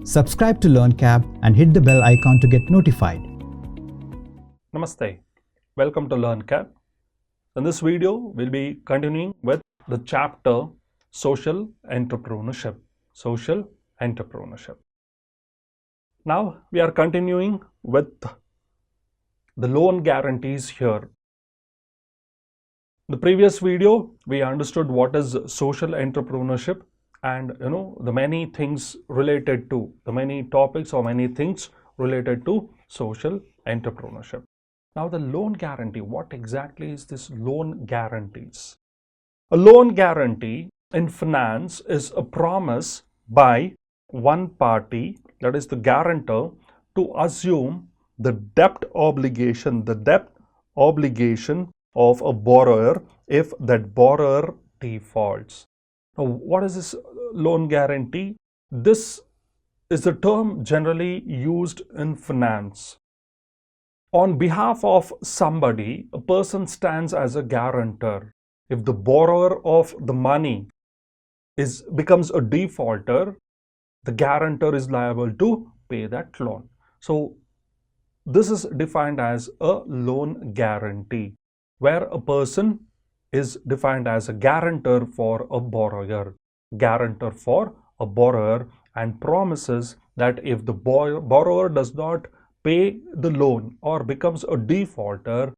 Subscribe to LearnCab and hit the bell icon to get notified. Namaste. Welcome to LearnCab. In this video, we'll be continuing with the chapter Social Entrepreneurship. Social Entrepreneurship. Now, we are continuing with the loan guarantees here. The previous video, we understood what is social entrepreneurship and the many things related to, the many topics or many things related to social entrepreneurship. Now the loan guarantee, what exactly is this loan guarantees? A loan guarantee in finance is a promise by one party, that is the guarantor, to assume the debt obligation of a borrower if that borrower defaults. Now, what is this loan guarantee? This is a term generally used in finance. On behalf of somebody, a person stands as a guarantor. If the borrower of the money becomes a defaulter, the guarantor is liable to pay that loan. So this is defined as a loan guarantee, where a person is defined as a guarantor for a borrower, and promises that if the borrower does not pay the loan or becomes a defaulter,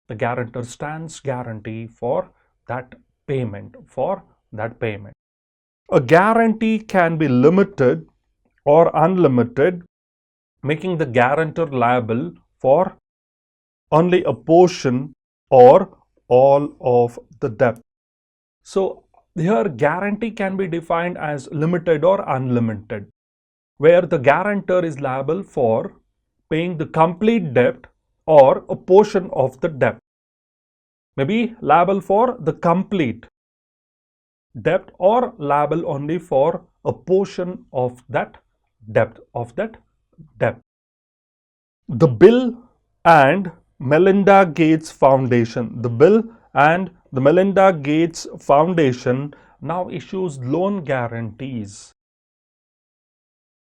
the guarantor stands guarantee for that payment, A guarantee can be limited or unlimited, making the guarantor liable for only a portion or all of the debt. So here guarantee can be defined as limited or unlimited, where the guarantor is liable for paying the complete debt or a portion of the debt. Maybe liable for the complete debt or liable only for a portion of that debt. The Bill and Melinda Gates Foundation. The Bill and the Melinda Gates Foundation now issues loan guarantees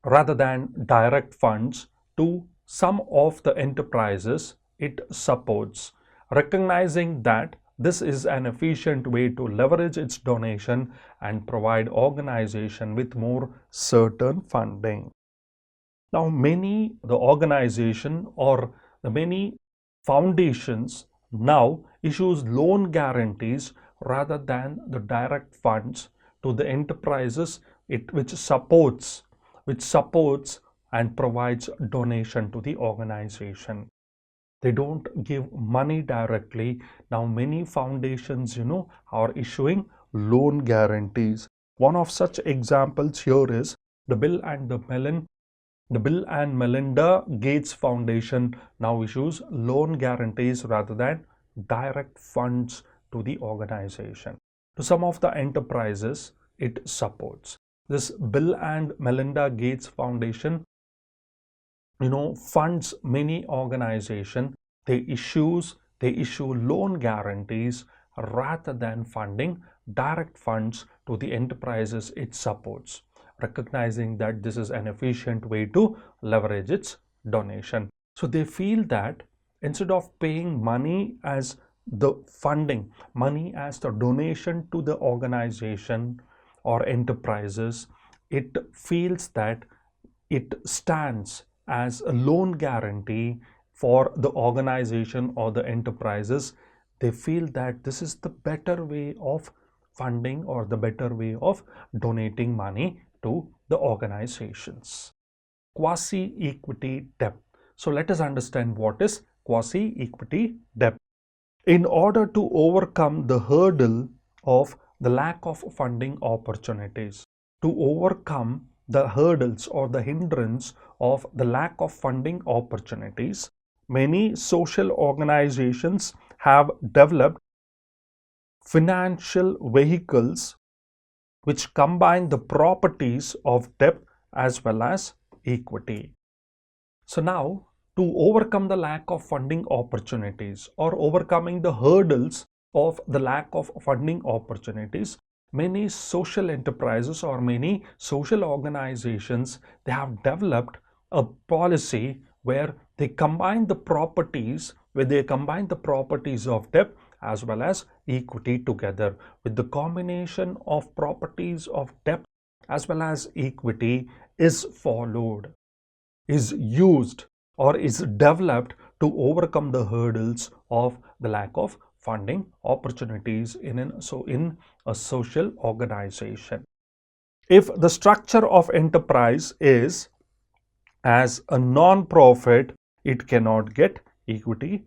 rather than direct funds to some of the enterprises it supports, recognizing that this is an efficient way to leverage its donation and provide organization with more certain funding. Now, many foundations now issues loan guarantees rather than the direct funds to the enterprises which supports and provides donation to the organization. They don't give money directly. Now many foundations are issuing loan guarantees. One of such examples here is the Bill and Melinda Gates Foundation now issues loan guarantees rather than direct funds to the organization. To some of the enterprises it supports. This Bill and Melinda Gates Foundation funds many organizations. They issue loan guarantees rather than funding direct funds to the enterprises it supports, recognizing that this is an efficient way to leverage its donation. So they feel that instead of paying money as the funding, money as the donation to the organization or enterprises, it feels that it stands as a loan guarantee for the organization or the enterprises. They feel that this is the better way of funding or the better way of donating money to the organizations. Quasi-equity debt. So let us understand what is quasi-equity debt. In order to overcome the hurdle of the lack of funding opportunities, to overcome the hurdles or the hindrance of the lack of funding opportunities, many social organizations have developed financial vehicles which combine the properties of debt as well as equity. So now, to overcome the lack of funding opportunities or overcoming the hurdles of the lack of funding opportunities, many social enterprises or many social organizations, they have developed a policy where they combine the properties, of debt as well as equity together. With the combination of properties of debt as well as equity is followed, is used, or is developed to overcome the hurdles of the lack of funding opportunities in a social organization. If the structure of enterprise is as a non-profit, it cannot get equity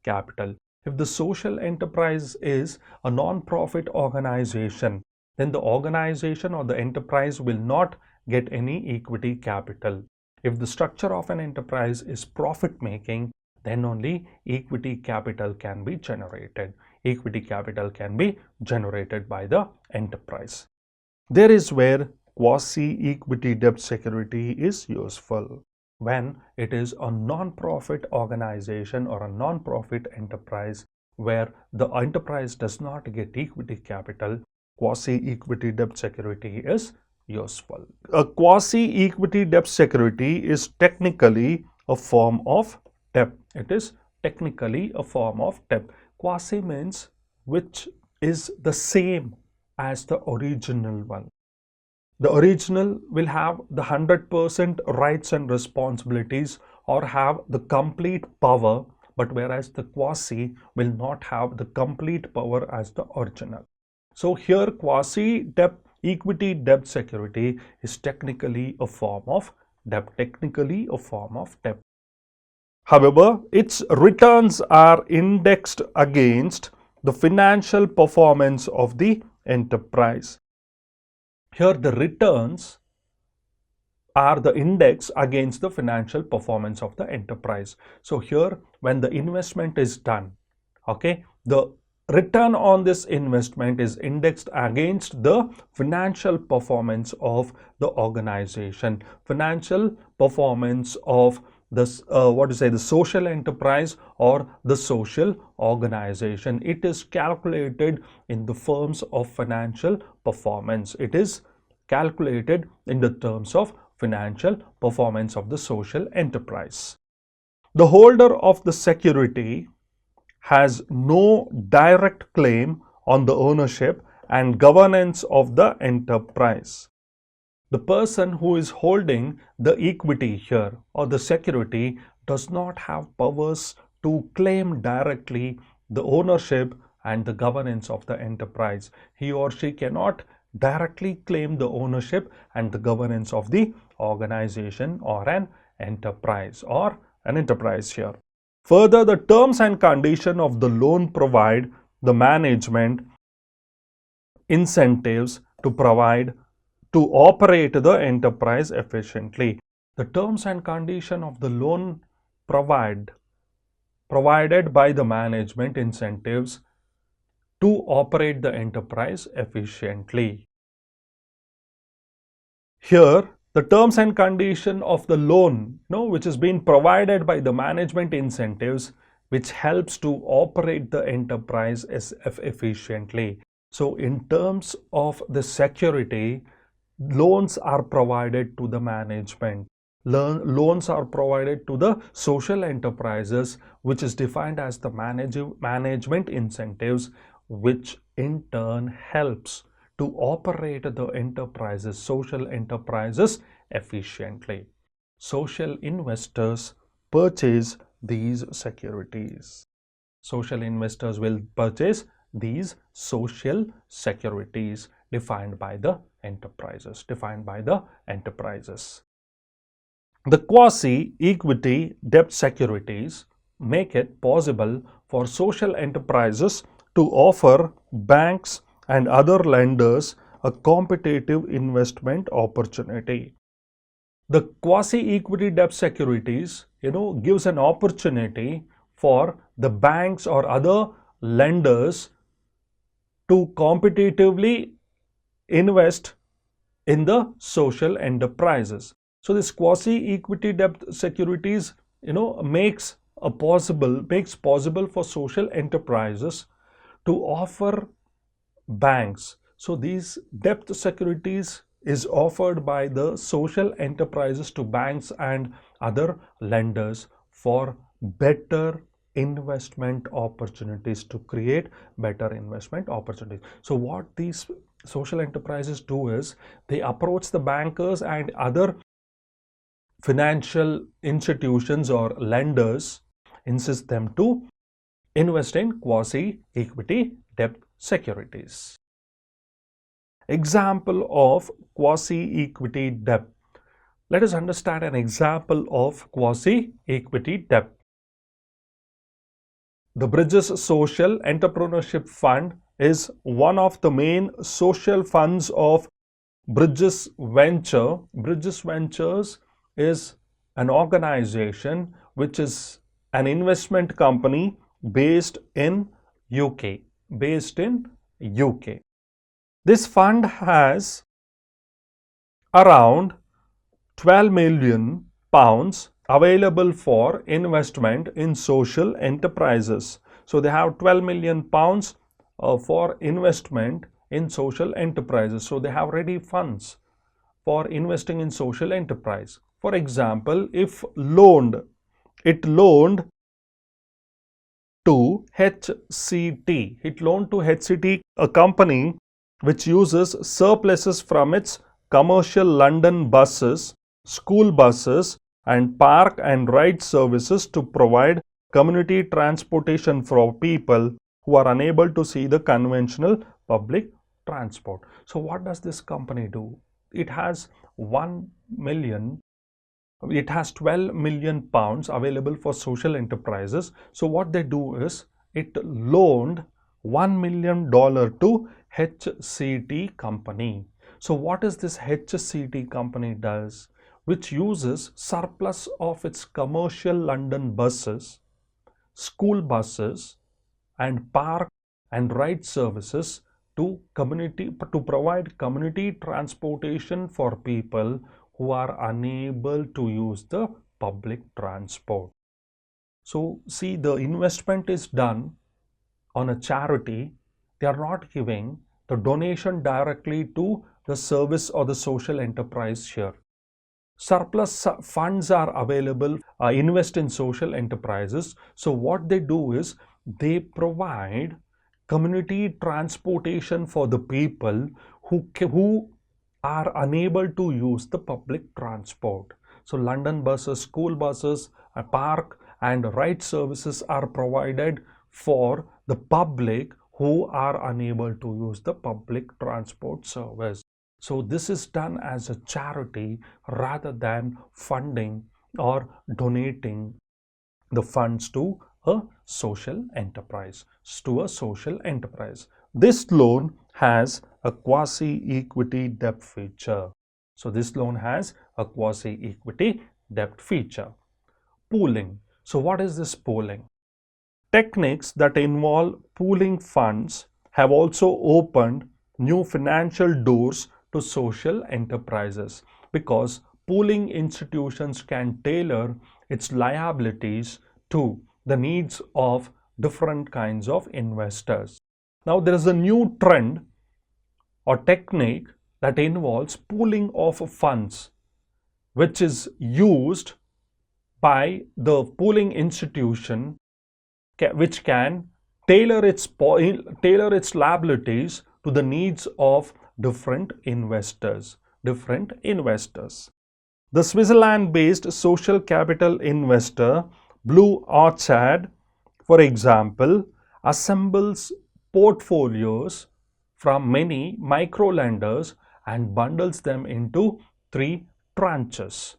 capital. If the social enterprise is a non-profit organization, then the organization or the enterprise will not get any equity capital. If the structure of an enterprise is profit making, then only equity capital can be generated. Equity capital can be generated by the enterprise. There is where quasi-equity debt security is useful. When it is a non-profit organization or a non-profit enterprise where the enterprise does not get equity capital, quasi-equity debt security is useful. A quasi-equity debt security is technically a form of debt. It is technically a form of debt. Quasi means which is the same as the original one. The original will have the 100% rights and responsibilities or have the complete power, but whereas the quasi will not have the complete power as the original. So here quasi-equity debt security is technically a form of debt. However, its returns are indexed against the financial performance of the enterprise. Here the returns are the index against the financial performance of the enterprise. So here when the investment is done, okay, the return on this investment is indexed against the financial performance of the organization, financial performance of this the social enterprise or the social organization. It is calculated in the terms of financial performance. It is calculated in the terms of financial performance of the social enterprise. The holder of the security has no direct claim on the ownership and governance of the enterprise. The person who is holding the equity here or the security does not have powers to claim directly the ownership and the governance of the enterprise. He or she cannot directly claim the ownership and the governance of the organization or an enterprise here. Further, the terms and conditions of the loan provide the management incentives to operate the enterprise efficiently. The terms and conditions of the loan provided by the management incentives to operate the enterprise efficiently. Here, the terms and condition of the loan, which is being provided by the management incentives, which helps to operate the enterprise efficiently. So in terms of the security, loans are provided to the management. Loans are provided to the social enterprises, which is defined as the management incentives, which in turn helps to operate the social enterprises efficiently. Social investors purchase these securities. Social investors will purchase these social securities defined by the enterprises. The quasi-equity debt securities make it possible for social enterprises to offer banks and other lenders a competitive investment opportunity. The quasi-equity debt securities, gives an opportunity for the banks or other lenders to competitively invest in the social enterprises. So this quasi-equity debt securities, makes possible for social enterprises to offer banks So these debt securities is offered by the social enterprises to banks and other lenders for better investment opportunities, to create better investment opportunities. So what these social enterprises do is they approach the bankers and other financial institutions or lenders, insist them to invest in quasi-equity debt securities. Example of quasi-equity debt. Let us understand an example of quasi-equity debt. The Bridges Social Entrepreneurship Fund is one of the main social funds of Bridges Venture. Bridges Ventures is an organization which is an investment company based in UK. This fund has around 12 million pounds available for investment in social enterprises. So they have 12 million pounds for investment in social enterprises. So they have ready funds for investing in social enterprise. For example, if it loaned to HCT. It loaned to HCT, a company which uses surpluses from its commercial London buses, school buses, and park and ride services to provide community transportation for people who are unable to see the conventional public transport. So what does this company do? It has 12 million pounds available for social enterprises. So what they do is it loaned $1 million to HCT company. So what is this HCT company does? Which uses surplus of its commercial London buses, school buses, and park and ride services to provide community transportation for people who are unable to use the public transport. So see, the investment is done on a charity. They are not giving the donation directly to the service or the social enterprise here. Surplus funds are available, invest in social enterprises. So what they do is they provide community transportation for the people who are unable to use the public transport. So London buses, school buses, park and ride services are provided for the public who are unable to use the public transport service. So this is done as a charity rather than funding or donating the funds to a social enterprise. This loan has a quasi-equity debt feature. So this loan has a quasi-equity debt feature. Pooling. So what is this pooling? Techniques that involve pooling funds have also opened new financial doors to social enterprises, because pooling institutions can tailor its liabilities to the needs of different kinds of investors. Now there is a new trend or technique that involves pooling of funds, which is used by the pooling institution, which can tailor its liabilities to the needs of different investors. The Switzerland-based social capital investor Blue Orchard, for example, assembles portfolios from many micro lenders and bundles them into three tranches.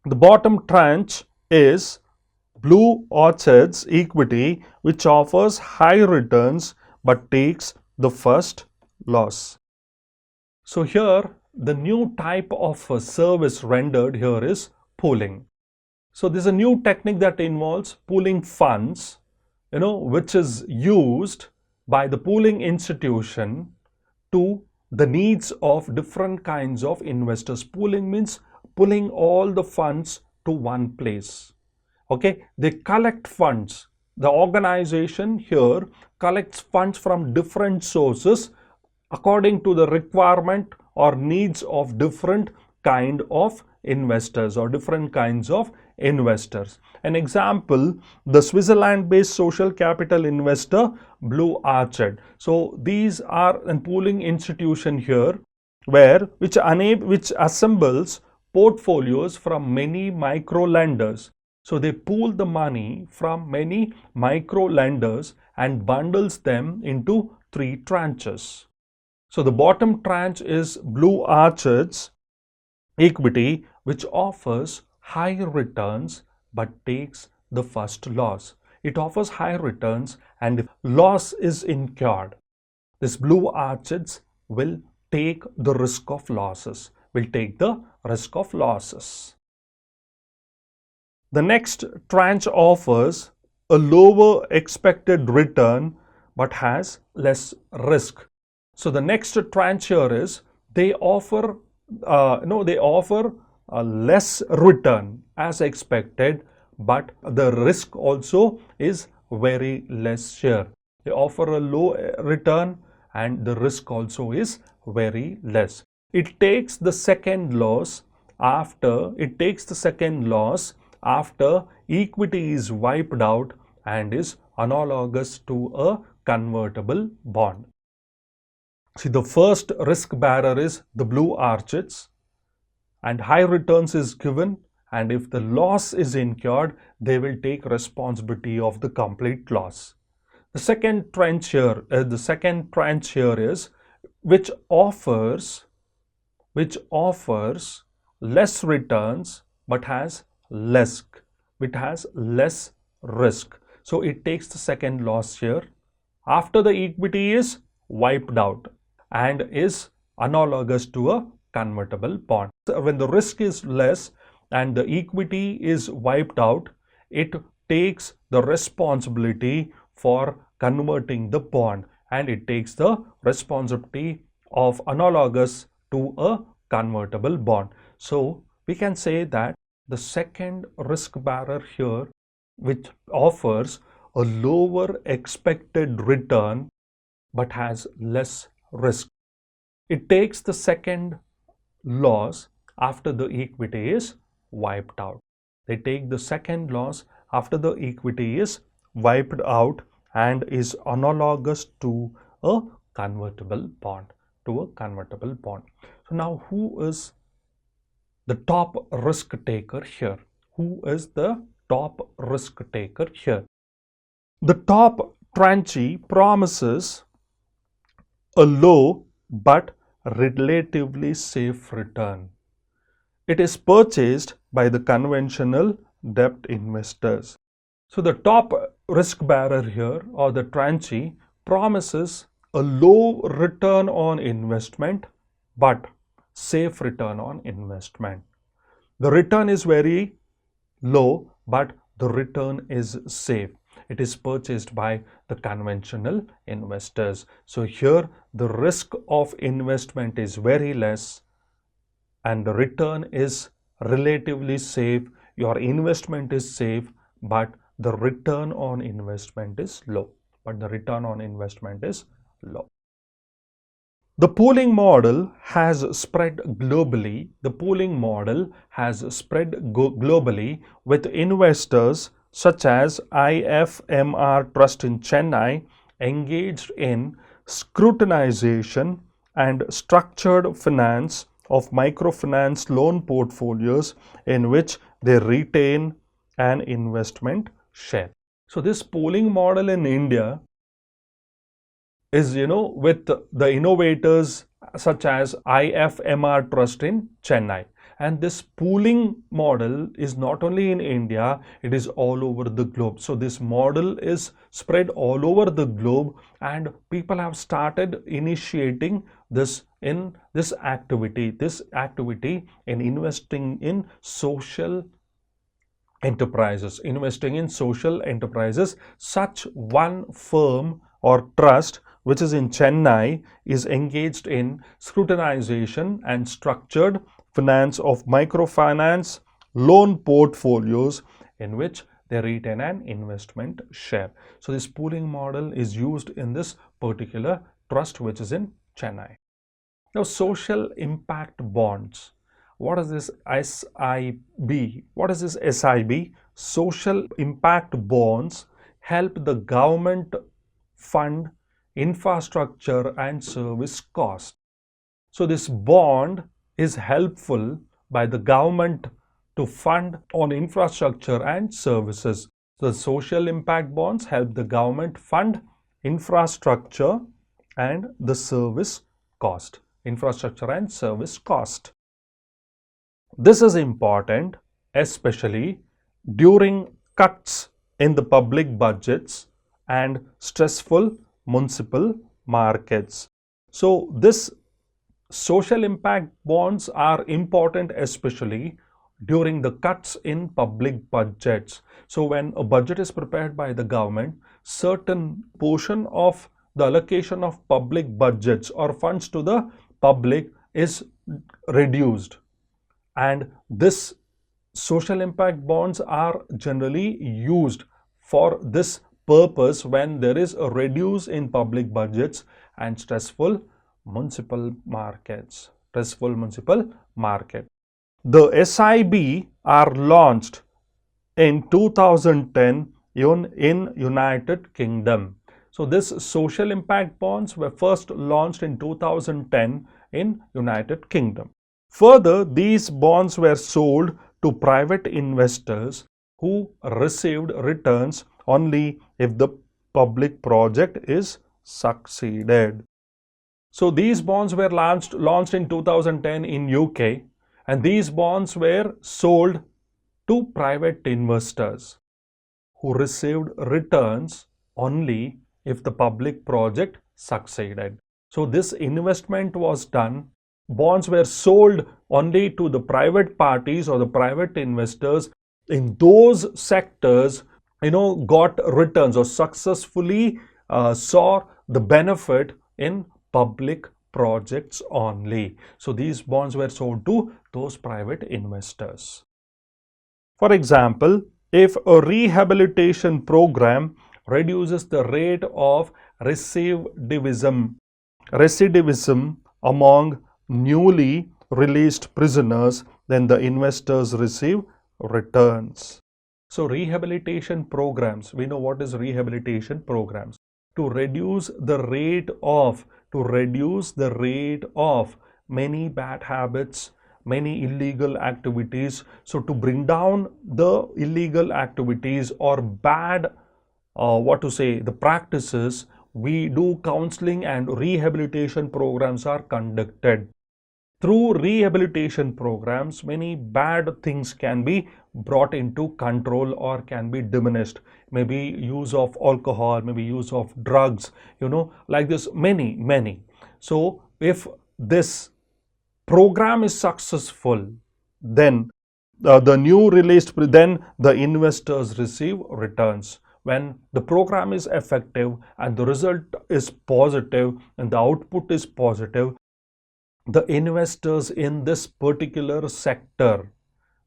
The bottom tranche is Blue Orchard's equity, which offers high returns but takes the first loss. So here the new type of service rendered here is pooling. So this is a new technique that involves pooling funds, which is used by the pooling institution to the needs of different kinds of investors. Pooling means pulling all the funds to one place. Okay, they collect funds the organization here collects funds from different sources according to the requirement or needs of different kind of investors or different kinds of investors. An example, the Switzerland-based social capital investor Blue Arched. So these are a pooling institution here which assembles portfolios from many micro lenders. So they pool the money from many micro lenders and bundles them into 3 tranches. So the bottom tranche is Blue Arched's equity, which offers high returns but takes the first loss. It offers high returns, and if loss is incurred, this Blue Archeds will take the risk of losses. The next tranche offers a lower expected return but has less risk. So the next tranche here is they offer a less return as expected, but the risk also is very less here. They offer a low return and the risk also is very less. It takes the second loss after equity is wiped out and is analogous to a convertible bond. See, the first risk bearer is the Blue Archeds, and high returns is given, and if the loss is incurred, they will take responsibility of the complete loss. The second tranche here is which offers less returns but has less risk. So it takes the second loss here after the equity is wiped out and is analogous to a convertible bond. So when the risk is less and the equity is wiped out, it takes the responsibility for converting the bond, and it takes the responsibility of analogous to a convertible bond. So we can say that the second risk bearer here, which offers a lower expected return but has less risk, it takes the second loss after the equity is wiped out. They take the second loss after the equity is wiped out and is analogous to a convertible bond. So now, who is the top risk taker here? The top tranche promises a low but relatively safe return. It is purchased by the conventional debt investors. So the top risk bearer here, or the tranche, promises a low return on investment but safe return on investment. The return is very low but the return is safe. It is purchased by the conventional investors. So here the risk of investment is very less and the return is relatively safe. Your investment is safe, but the return on investment is low. The pooling model has spread globally. With investors such as IFMR Trust in Chennai engaged in scrutinization and structured finance of microfinance loan portfolios in which they retain an investment share. So this pooling model in India is, with the innovators such as IFMR Trust in Chennai. And this pooling model is not only in India, it is all over the globe. So this model is spread all over the globe and people have started initiating this activity in investing in social enterprises. Such one firm or trust which is in Chennai is engaged in scrutinization and structured finance of microfinance loan portfolios in which they retain an investment share. So this pooling model is used in this particular trust which is in Chennai. Now, social impact bonds. What is this SIB? What is this SIB? Social impact bonds help the government fund infrastructure and service cost. So this bond is helpful by the government to fund on infrastructure and services. So the social impact bonds help the government fund infrastructure and the service cost. Infrastructure and service cost. This is important, especially during cuts in the public budgets and stressful municipal markets. So this social impact bonds are important, especially during the cuts in public budgets. So when a budget is prepared by the government, certain portion of the allocation of public budgets or funds to the public is reduced, and this social impact bonds are generally used for this purpose when there is a reduce in public budgets and stressful municipal markets. The SIB are launched in 2010 in United Kingdom. So this social impact bonds were first launched in 2010 in United Kingdom. Further, these bonds were sold to private investors who received returns only if the public project is succeeded. So these bonds were launched in 2010 in UK, and these bonds were sold to private investors who received returns only if the public project succeeded. So this investment was done. Bonds were sold only to the private parties or the private investors in those sectors, got returns or successfully saw the benefit in public projects only. So these bonds were sold to those private investors. For example, if a rehabilitation program reduces the rate of recidivism among newly released prisoners, then the investors receive returns. So rehabilitation programs, we know what is rehabilitation programs. To reduce the rate of many bad habits, many illegal activities. So to bring down the illegal activities or bad the practices, we do counseling and rehabilitation programs are conducted. Through rehabilitation programs, many bad things can be brought into control or can be diminished. Maybe use of alcohol, maybe use of drugs, like this, many. So if this program is successful, then then the investors receive returns. When the program is effective and the result is positive and the output is positive, the investors in this particular sector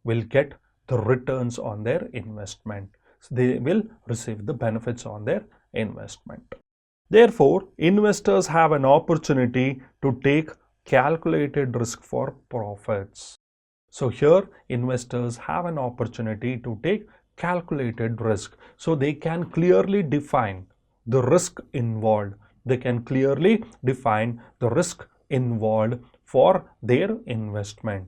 will get the returns on their investment. So they will receive the benefits on their investment. Therefore, investors have an opportunity to take calculated risk for profits. So here investors have an opportunity to take calculated risk. So they can clearly define the risk involved. They can clearly define the risk involved for their investment.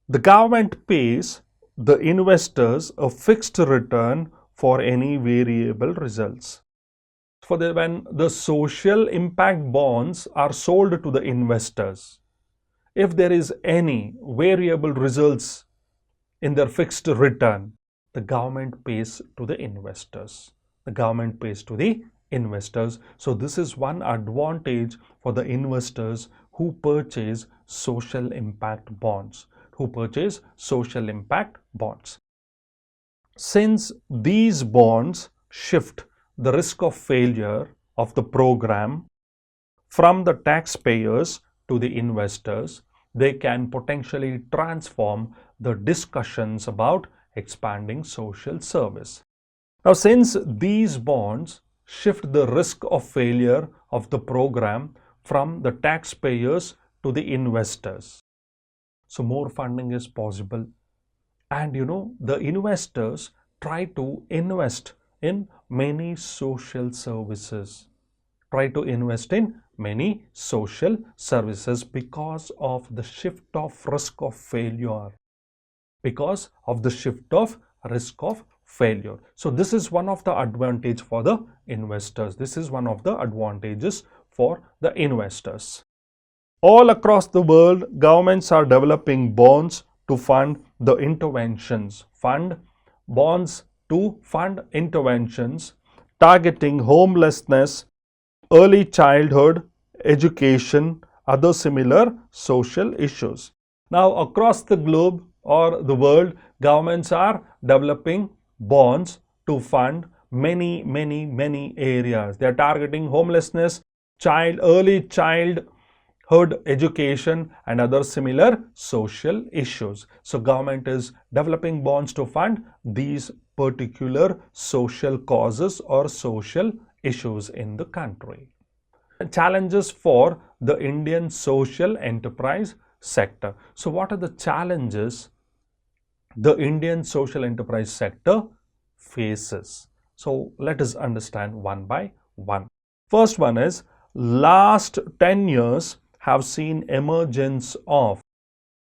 The government pays the investors a fixed return for any variable results. When the social impact bonds are sold to the investors, if there is any variable results in their fixed return, the government pays to the investors. So this is one advantage for the investors who purchase social impact bonds. Since these bonds shift the risk of failure of the program from the taxpayers to the investors, they can potentially transform the discussions about expanding social service. Now, since these bonds shift the risk of failure of the program from the taxpayers to the investors, so more funding is possible. And the investors try to invest in many social services, because of the shift of risk of failure, So this is one of the advantage for the investors. All across the world, governments are developing bonds to fund the interventions, targeting homelessness, early childhood, education, other similar social issues. Now, across the globe or the world, governments are developing bonds to fund many areas. They are targeting homelessness, early childhood education, and other similar social issues. So government is developing bonds to fund these particular social causes or social issues in the country. Challenges for the Indian social enterprise sector. So what are the challenges the Indian social enterprise sector faces? So let us understand one by one. First one is, last 10 years have seen emergence of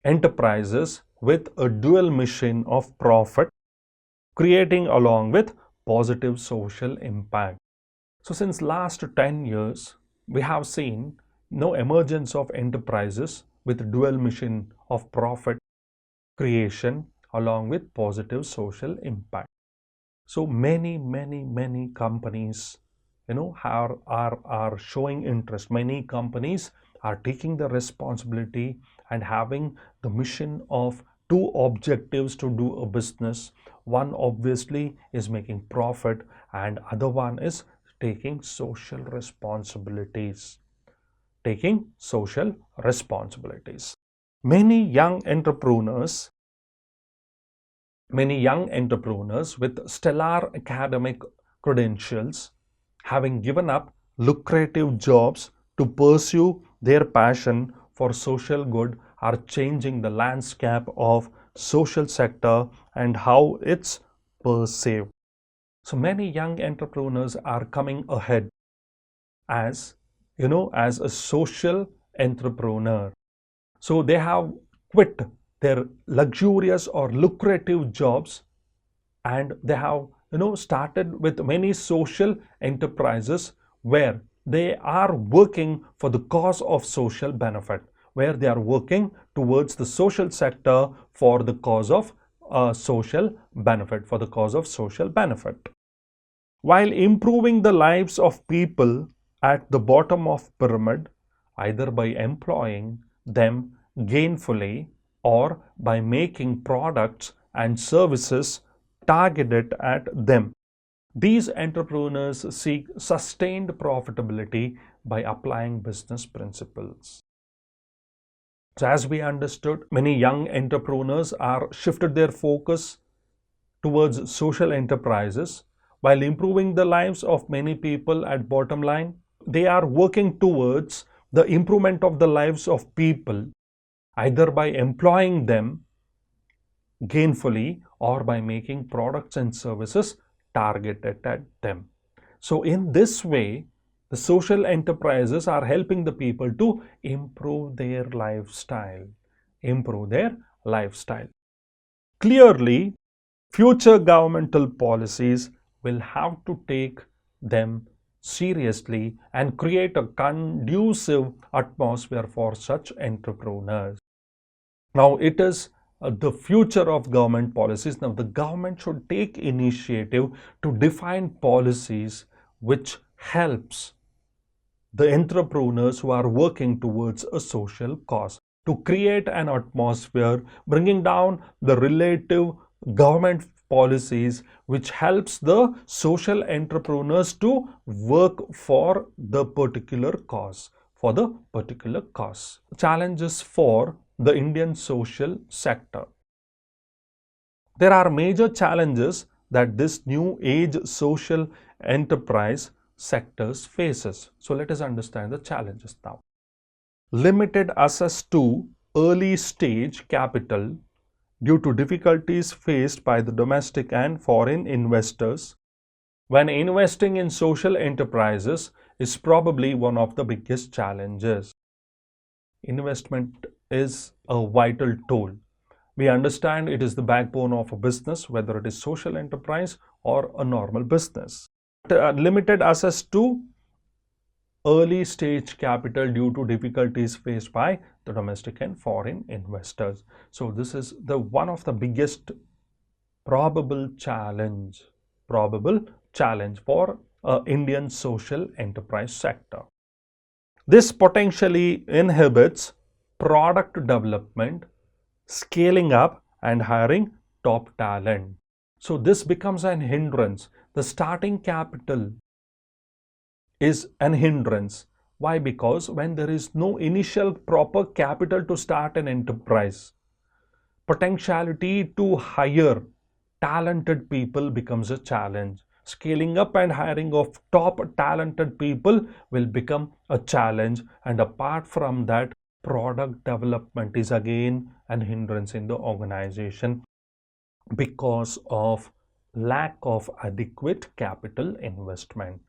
enterprises with a dual mission of profit, creating along with positive social impact. So since last 10 years, we have seen emergence of enterprises with dual mission of profit creation along with positive social impact. So many companies are showing interest. Many companies are taking the responsibility and having the mission of two objectives to do a business. One obviously is making profit, and other one is taking social responsibilities. Many young entrepreneurs with stellar academic credentials, having given up lucrative jobs to pursue their passion for social good, are changing the landscape of social sector and how it's perceived. So many young entrepreneurs are coming ahead as a social entrepreneur. So they have quit their luxurious or lucrative jobs, and they have started with many social enterprises where they are working for the cause of social benefit, where they are working towards the social sector for the cause of social benefit, while improving the lives of people at the bottom of pyramid, either by employing them gainfully or by making products and services targeted at them. These entrepreneurs seek sustained profitability by applying business principles. So as we understood, many young entrepreneurs are shifted their focus towards social enterprises while improving the lives of many people at bottom line. They are working towards the improvement of the lives of people, either by employing them gainfully or by making products and services targeted at them. So in this way, the social enterprises are helping the people to improve their lifestyle. Clearly, future governmental policies will have to take them seriously and create a conducive atmosphere for such entrepreneurs. Now, it is the future of government policies. Now, the government should take initiative to define policies which helps the entrepreneurs who are working towards a social cause, to create an atmosphere bringing down the relative government policies which helps the social entrepreneurs to work for the particular cause. Challenges for the Indian social sector. There are major challenges that this new age social enterprise sectors faces. So let us understand the challenges now. Limited access to early stage capital due to difficulties faced by the domestic and foreign investors when investing in social enterprises is probably one of the biggest challenges. Investment is a vital tool. We understand it is the backbone of a business, whether it is social enterprise or a normal business. Limited access to early stage capital due to difficulties faced by the domestic and foreign investors. So this is the one of the biggest probable challenge for Indian social enterprise sector. This potentially inhibits product development, scaling up and hiring top talent. So this becomes an hindrance. The starting capital is an hindrance. Why? Because when there is no initial proper capital to start an enterprise, potentiality to hire talented people becomes a challenge. Scaling up and hiring of top talented people will become a challenge, and apart from that, product development is again an hindrance in the organization because of lack of adequate capital investment.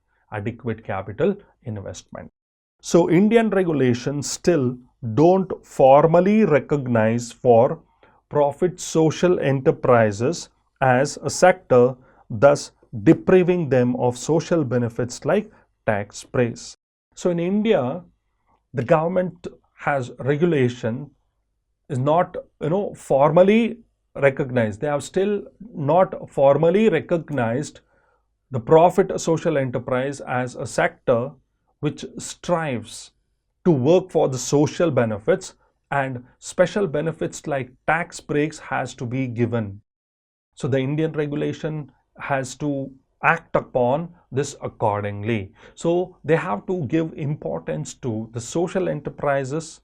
So Indian regulations still don't formally recognize for profit social enterprises as a sector, thus depriving them of social benefits like tax breaks. So in India, the government has regulation is not formally recognized. They have still not formally recognized the profit social enterprise as a sector which strives to work for the social benefits, and special benefits like tax breaks has to be given. So the Indian regulation has to act upon this accordingly. So they have to give importance to the social enterprises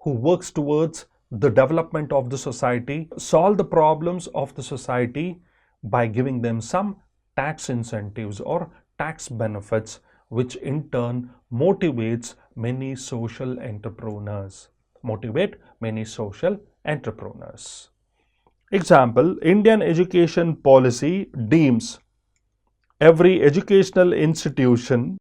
who works towards the development of the society, solve the problems of the society by giving them some tax incentives or tax benefits, which in turn motivates many social entrepreneurs. Example, Indian education policy deems every educational institution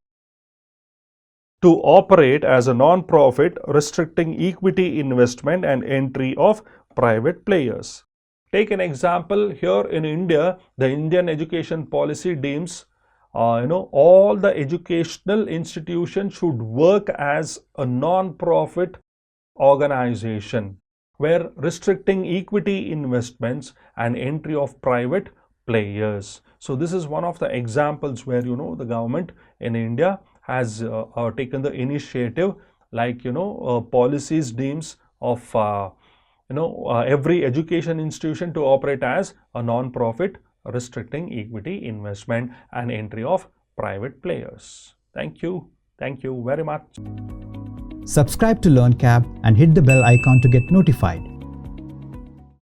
to operate as a non-profit, restricting equity investment and entry of private players. Take an example here in India, the Indian education policy deems all the educational institutions should work as a non-profit organization, where restricting equity investments and entry of private players. So this is one of the examples where the government in India has taken the initiative, like policies deems of every education institution to operate as a non-profit, restricting equity investment and entry of private players. Thank you very much. Subscribe to LearnCab and hit the bell icon to get notified.